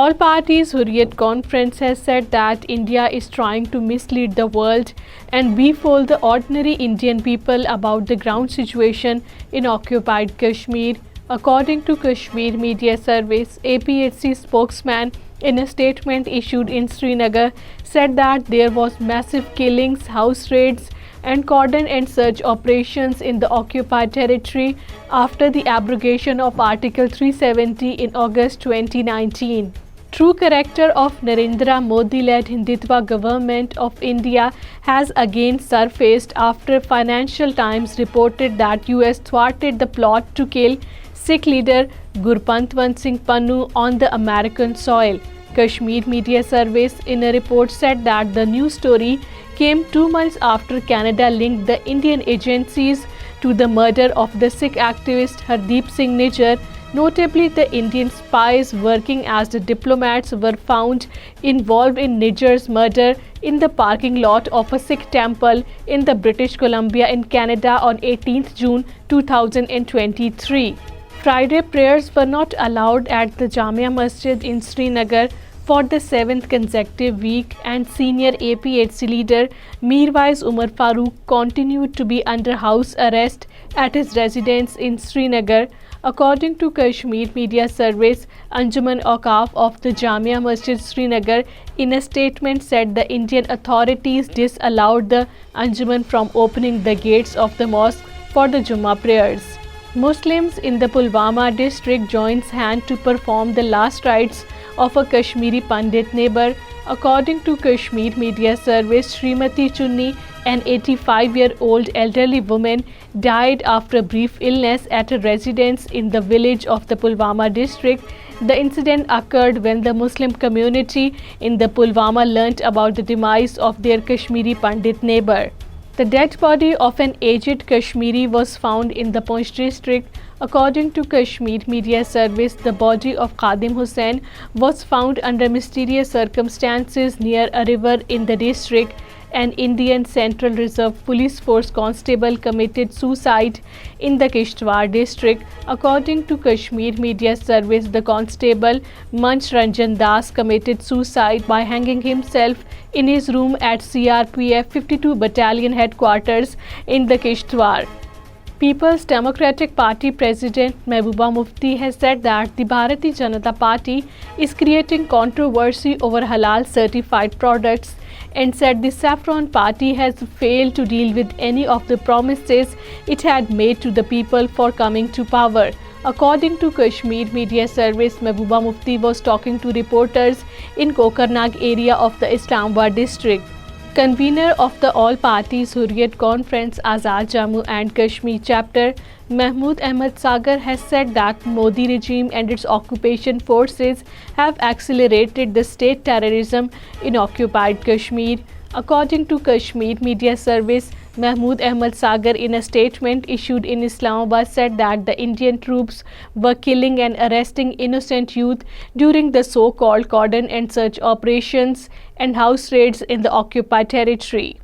All parties Hurriyat conference has said that India is trying to mislead the world and befool the ordinary Indian people about the ground situation in occupied Kashmir. According to Kashmir Media Service, APHC spokesman in a statement issued in Srinagar said that there was massive killings, house raids and cordon and search operations in the occupied territory after the abrogation of Article 370 in August 2019. True character of Narendra Modi-led Hindutva government of India has again surfaced after Financial Times reported that US thwarted the plot to kill Sikh leader Gurpantwant Singh Pannu on the American soil. Kashmir Media Service in a report said that the news story came 2 months after Canada linked the Indian agencies to the murder of the Sikh activist Hardeep Singh Nijjar. Notably, the Indian spies working as the diplomats were found involved in Nijjar's murder in the parking lot of a Sikh temple in the British Columbia in Canada on 18th June 2023. Friday prayers were not allowed at the Jamia Masjid in Srinagar for the 7th consecutive week, and senior APHC leader Mirwais Umar Farooq continued to be under house arrest at his residence in Srinagar. According to Kashmir Media Service, Anjuman Awqaf of the Jamia Masjid Srinagar in a statement said the Indian authorities disallowed the Anjuman from opening the gates of the mosque for the Jummah prayers. Muslims in the Pulwama district joins hand to perform the last rites of a Kashmiri Pandit neighbor. According to Kashmir Media Service, Srimati Chunni, an 85-year-old elderly woman, died after a brief illness at a residence in the village of the Pulwama district. The incident occurred when the Muslim community in the Pulwama learnt about the demise of their Kashmiri Pandit neighbor. The dead body of an aged Kashmiri was found in the Poonch district. According to Kashmir Media Service, the body of Qadim Hussain was found under mysterious circumstances near a river in the district. An Indian Central Reserve Police Force constable committed suicide in the Kishtwar district. According to Kashmir Media Service, the constable Manch Ranjan Das committed suicide by hanging himself in his room at CRPF 52 Battalion headquarters in the Kishtwar. People's Democratic Party President Mehbooba Mufti has said that the Bharatiya Janata Party is creating controversy over halal certified products and said the Saffron Party has failed to deal with any of the promises it had made to the people for coming to power. According to Kashmir Media Service, Mehbooba Mufti was talking to reporters in Kokarnag area of the Islamabad district. Convener of the All Parties Hurriyat Conference Azad Jammu and Kashmir chapter, Mahmood Ahmad Sagar has said that Modi regime and its occupation forces have accelerated the state terrorism in occupied Kashmir. According to Kashmir Media Service, Mahmood Ahmad Sagar in a statement issued in Islamabad said that the Indian troops were killing and arresting innocent youth during the so-called cordon and search operations and house raids in the occupied territory.